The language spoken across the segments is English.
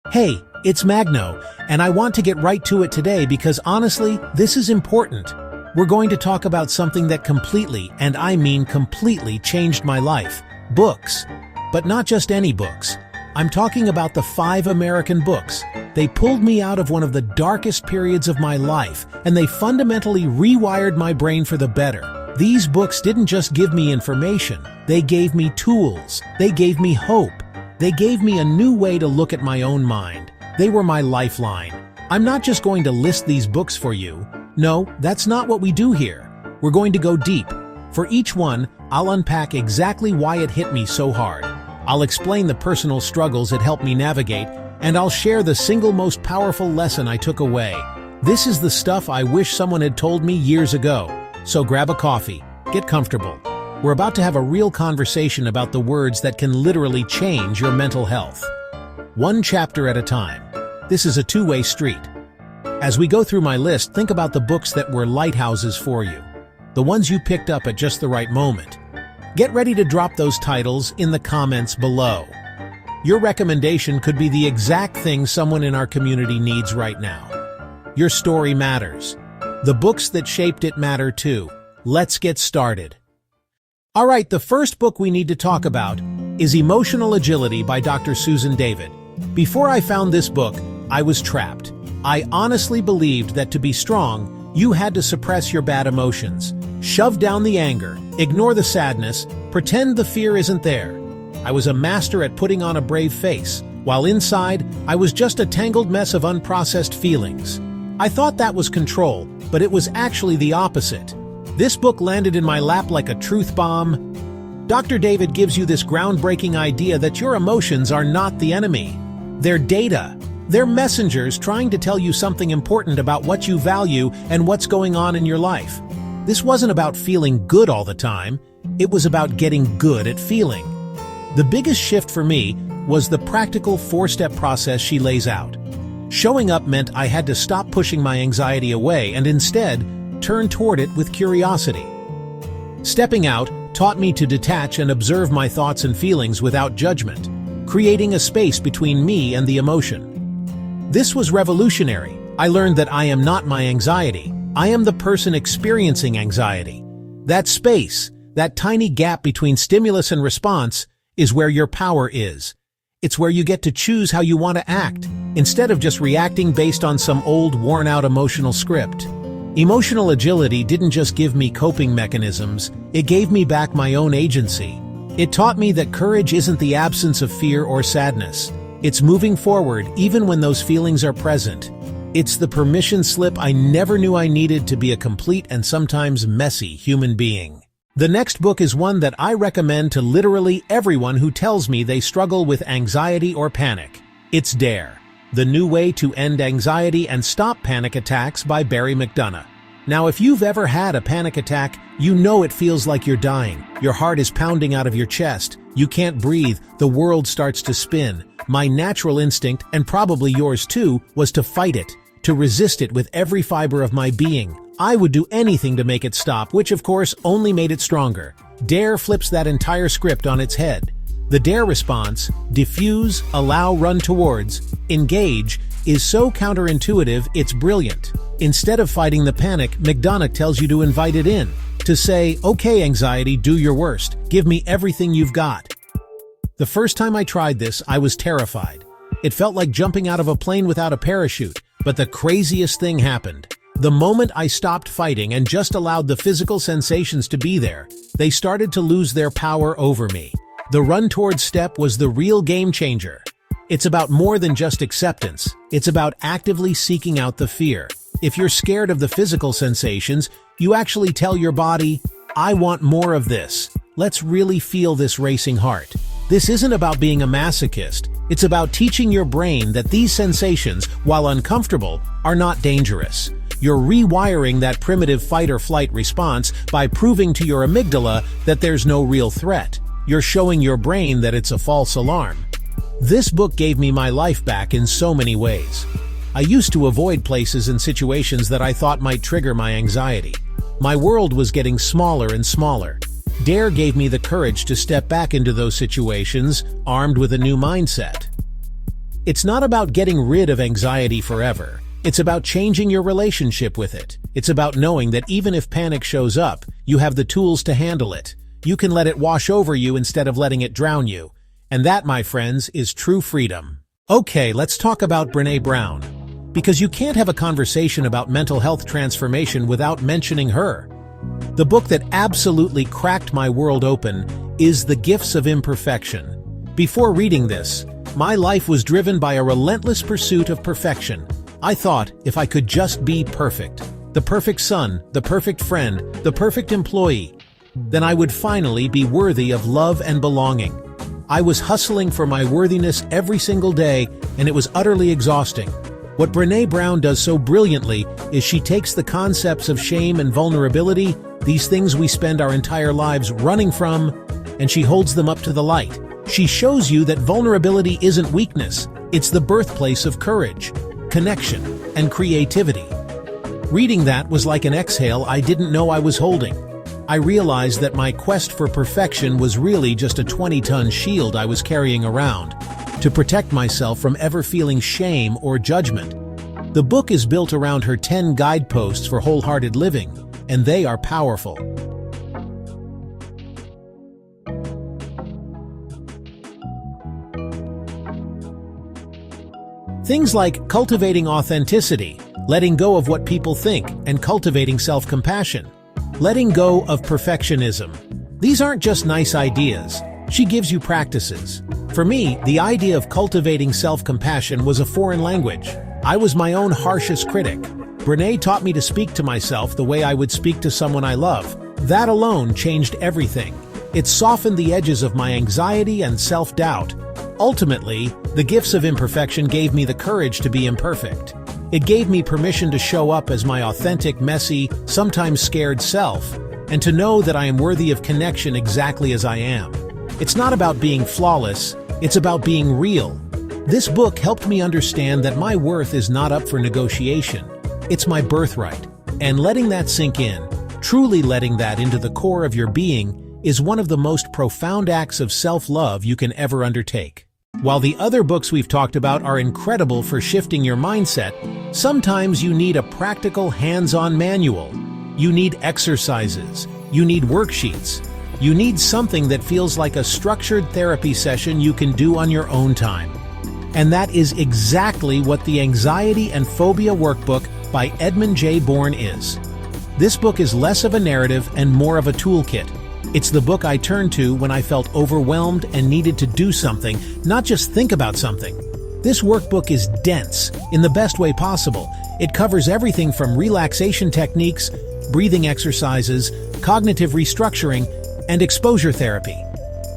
Hey, it's Magno, and I want to get right to it today because honestly, this is important. We're going to talk about something that completely, and I mean completely, changed my life. Books. But not just any books. I'm talking about the 5 American books. They pulled me out of one of the darkest periods of my life, and they fundamentally rewired my brain for the better. These books didn't just give me information. They gave me tools. They gave me hope. They gave me a new way to look at my own mind. They were my lifeline. I'm not just going to list these books for you. No, that's not what we do here. We're going to go deep. For each one, I'll unpack exactly why it hit me so hard. I'll explain the personal struggles it helped me navigate, and I'll share the single most powerful lesson I took away. This is the stuff I wish someone had told me years ago. So grab a coffee, get comfortable. We're about to have a real conversation about the words that can literally change your mental health. One chapter at a time. This is a two-way street. As we go through my list, think about the books that were lighthouses for you. The ones you picked up at just the right moment. Get ready to drop those titles in the comments below. Your recommendation could be the exact thing someone in our community needs right now. Your story matters. The books that shaped it matter too. Let's get started. Alright, the first book we need to talk about is Emotional Agility by Dr. Susan David. Before I found this book, I was trapped. I honestly believed that to be strong, you had to suppress your bad emotions, shove down the anger, ignore the sadness, pretend the fear isn't there. I was a master at putting on a brave face, while inside, I was just a tangled mess of unprocessed feelings. I thought that was control, but it was actually the opposite. This book landed in my lap like a truth bomb. Dr. David gives you this groundbreaking idea that your emotions are not the enemy. They're data. They're messengers trying to tell you something important about what you value and what's going on in your life. This wasn't about feeling good all the time. It was about getting good at feeling. The biggest shift for me was the practical 4-step process she lays out. Showing up meant I had to stop pushing my anxiety away and instead turn toward it with curiosity. Stepping out taught me to detach and observe my thoughts and feelings without judgment, creating a space between me and the emotion. This was revolutionary. I learned that I am not my anxiety. I am the person experiencing anxiety. That space, that tiny gap between stimulus and response, is where your power is. It's where you get to choose how you want to act, instead of just reacting based on some old, worn-out emotional script. Emotional agility didn't just give me coping mechanisms, it gave me back my own agency. It taught me that courage isn't the absence of fear or sadness. It's moving forward even when those feelings are present. It's the permission slip I never knew I needed to be a complete and sometimes messy human being. The next book is one that I recommend to literally everyone who tells me they struggle with anxiety or panic. It's Dare: The New Way to End Anxiety and Stop Panic Attacks by Barry McDonough. Now, if you've ever had a panic attack, you know it feels like you're dying. Your heart is pounding out of your chest. You can't breathe. The world starts to spin. My natural instinct, and probably yours too, was to fight it, to resist it with every fiber of my being. I would do anything to make it stop, which of course only made it stronger. Dare flips that entire script on its head. The Dare response, diffuse, allow, run towards, engage, is so counterintuitive it's brilliant. Instead of fighting the panic, McDonough tells you to invite it in. To say, okay anxiety, do your worst. Give me everything you've got. The first time I tried this, I was terrified. It felt like jumping out of a plane without a parachute. But the craziest thing happened. The moment I stopped fighting and just allowed the physical sensations to be there, they started to lose their power over me. The run towards step was the real game changer. It's about more than just acceptance. It's about actively seeking out the fear. If you're scared of the physical sensations, you actually tell your body, I want more of this. Let's really feel this racing heart. This isn't about being a masochist. It's about teaching your brain that these sensations, while uncomfortable, are not dangerous. You're rewiring that primitive fight-or-flight response by proving to your amygdala that there's no real threat. You're showing your brain that it's a false alarm. This book gave me my life back in so many ways. I used to avoid places and situations that I thought might trigger my anxiety. My world was getting smaller and smaller. Dare gave me the courage to step back into those situations, armed with a new mindset. It's not about getting rid of anxiety forever. It's about changing your relationship with it. It's about knowing that even if panic shows up, you have the tools to handle it. You can let it wash over you instead of letting it drown you. And that, my friends, is true freedom. Okay, let's talk about Brené Brown. Because you can't have a conversation about mental health transformation without mentioning her. The book that absolutely cracked my world open is The Gifts of Imperfection. Before reading this, my life was driven by a relentless pursuit of perfection. I thought if I could just be perfect, the perfect son, the perfect friend, the perfect employee, then I would finally be worthy of love and belonging. I was hustling for my worthiness every single day, and it was utterly exhausting. What Brené Brown does so brilliantly is she takes the concepts of shame and vulnerability, these things we spend our entire lives running from, and she holds them up to the light. She shows you that vulnerability isn't weakness, it's the birthplace of courage, connection, and creativity. Reading that was like an exhale I didn't know I was holding. I realized that my quest for perfection was really just a 20-ton shield I was carrying around to protect myself from ever feeling shame or judgment. The book is built around her 10 guideposts for wholehearted living, and they are powerful. Things like cultivating authenticity, letting go of what people think, and cultivating self-compassion. Letting go of perfectionism. These aren't just nice ideas. She gives you practices. For me, the idea of cultivating self-compassion was a foreign language. I was my own harshest critic. Brené taught me to speak to myself the way I would speak to someone I love. That alone changed everything. It softened the edges of my anxiety and self-doubt. Ultimately, The Gifts of Imperfection gave me the courage to be imperfect. It gave me permission to show up as my authentic, messy, sometimes scared self, and to know that I am worthy of connection exactly as I am. It's not about being flawless, it's about being real. This book helped me understand that my worth is not up for negotiation. It's my birthright. And letting that sink in, truly letting that into the core of your being, is one of the most profound acts of self-love you can ever undertake. While the other books we've talked about are incredible for shifting your mindset, sometimes you need a practical hands-on manual. You need exercises. You need worksheets. You need something that feels like a structured therapy session you can do on your own time. And that is exactly what the Anxiety and Phobia Workbook by Edmund J. Bourne is. This book is less of a narrative and more of a toolkit. It's the book I turned to when I felt overwhelmed and needed to do something, not just think about something. This workbook is dense, in the best way possible. It covers everything from relaxation techniques, breathing exercises, cognitive restructuring, and exposure therapy.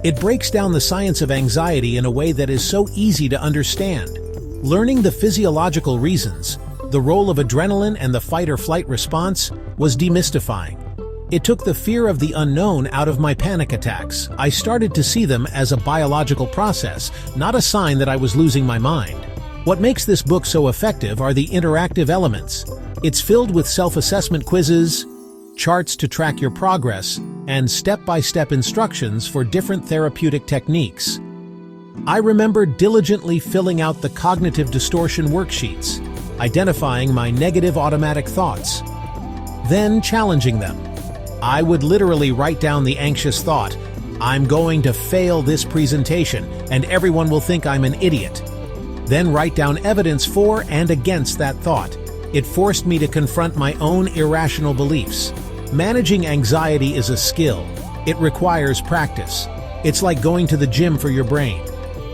It breaks down the science of anxiety in a way that is so easy to understand. Learning the physiological reasons, the role of adrenaline and the fight-or-flight response, was demystifying. It took the fear of the unknown out of my panic attacks. I started to see them as a biological process, not a sign that I was losing my mind. What makes this book so effective are the interactive elements. It's filled with self-assessment quizzes, charts to track your progress, and step-by-step instructions for different therapeutic techniques. I remember diligently filling out the cognitive distortion worksheets, identifying my negative automatic thoughts, then challenging them. I would literally write down the anxious thought, "I'm going to fail this presentation, and everyone will think I'm an idiot." Then write down evidence for and against that thought. It forced me to confront my own irrational beliefs. Managing anxiety is a skill. It requires practice. It's like going to the gym for your brain.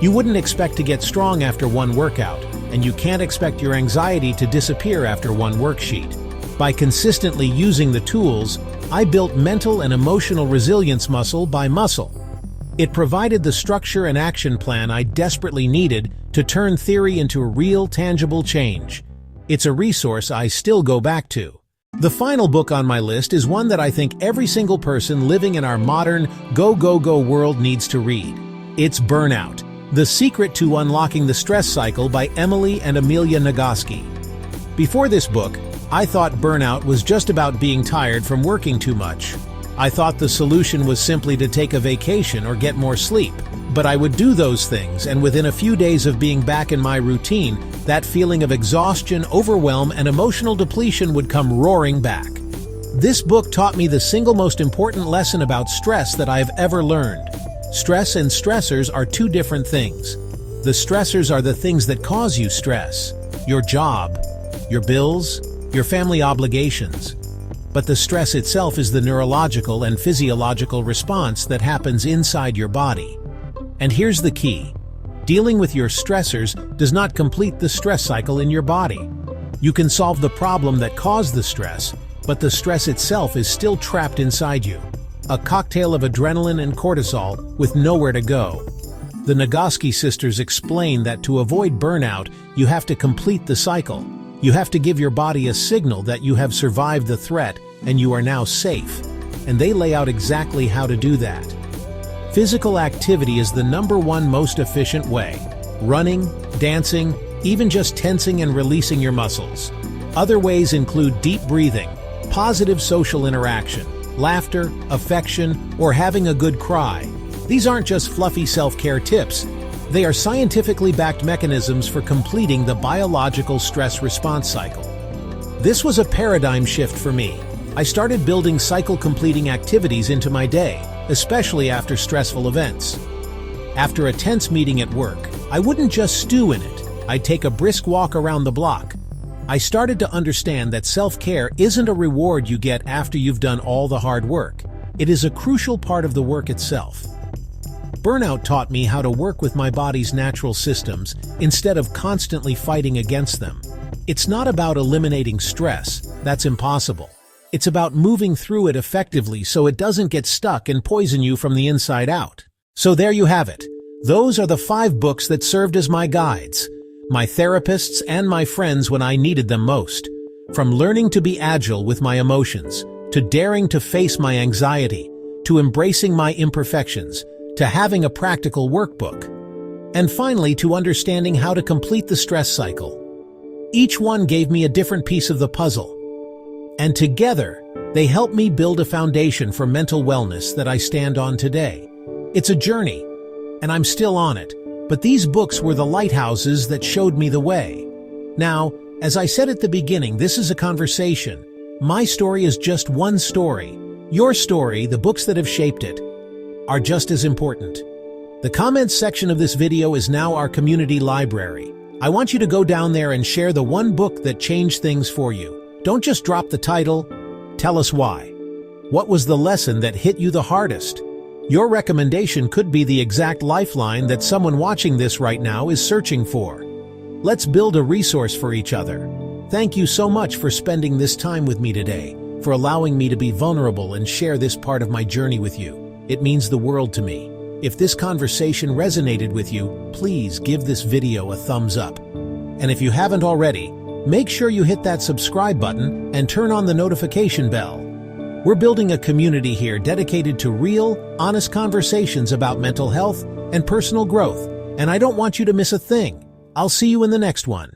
You wouldn't expect to get strong after one workout, and you can't expect your anxiety to disappear after one worksheet. By consistently using the tools, I built mental and emotional resilience muscle by muscle. It provided the structure and action plan I desperately needed to turn theory into real, tangible change. It's a resource I still go back to. The final book on my list is one that I think every single person living in our modern go-go-go world needs to read. It's Burnout: The Secret to Unlocking the Stress Cycle by Emily and Amelia Nagoski. Before this book, I thought burnout was just about being tired from working too much. I thought the solution was simply to take a vacation or get more sleep. But I would do those things, and within a few days of being back in my routine, that feeling of exhaustion, overwhelm, and emotional depletion would come roaring back. This book taught me the single most important lesson about stress that I have ever learned. Stress and stressors are two different things. The stressors are the things that cause you stress. Your job, your bills, your family obligations. But the stress itself is the neurological and physiological response that happens inside your body. And here's the key. Dealing with your stressors does not complete the stress cycle in your body. You can solve the problem that caused the stress, but the stress itself is still trapped inside you. A cocktail of adrenaline and cortisol with nowhere to go. The Nagoski sisters explain that to avoid burnout, you have to complete the cycle. You have to give your body a signal that you have survived the threat and you are now safe. And they lay out exactly how to do that. Physical activity is the #1 most efficient way. Running, dancing, even just tensing and releasing your muscles. Other ways include deep breathing, positive social interaction, laughter, affection, or having a good cry. These aren't just fluffy self-care tips. They are scientifically backed mechanisms for completing the biological stress response cycle. This was a paradigm shift for me. I started building cycle-completing activities into my day, especially after stressful events. After a tense meeting at work, I wouldn't just stew in it. I'd take a brisk walk around the block. I started to understand that self-care isn't a reward you get after you've done all the hard work. It is a crucial part of the work itself. Burnout taught me how to work with my body's natural systems instead of constantly fighting against them. It's not about eliminating stress. That's impossible. It's about moving through it effectively so it doesn't get stuck and poison you from the inside out. So there you have it. Those are the 5 books that served as my guides, my therapists and my friends when I needed them most. From learning to be agile with my emotions, to daring to face my anxiety, to embracing my imperfections, to having a practical workbook, and finally to understanding how to complete the stress cycle. Each one gave me a different piece of the puzzle. And together, they helped me build a foundation for mental wellness that I stand on today. It's a journey, and I'm still on it, but these books were the lighthouses that showed me the way. Now, as I said at the beginning, this is a conversation. My story is just one story. Your story, the books that have shaped it, are just as important. The comments section of this video is now our community library. I want you to go down there and share the one book that changed things for you. Don't just drop the title, tell us why. What was the lesson that hit you the hardest? Your recommendation could be the exact lifeline that someone watching this right now is searching for. Let's build a resource for each other. Thank you so much for spending this time with me today, for allowing me to be vulnerable and share this part of my journey with you. It means the world to me. If this conversation resonated with you, please give this video a thumbs up. And if you haven't already, make sure you hit that subscribe button and turn on the notification bell. We're building a community here dedicated to real, honest conversations about mental health and personal growth, and I don't want you to miss a thing. I'll see you in the next one.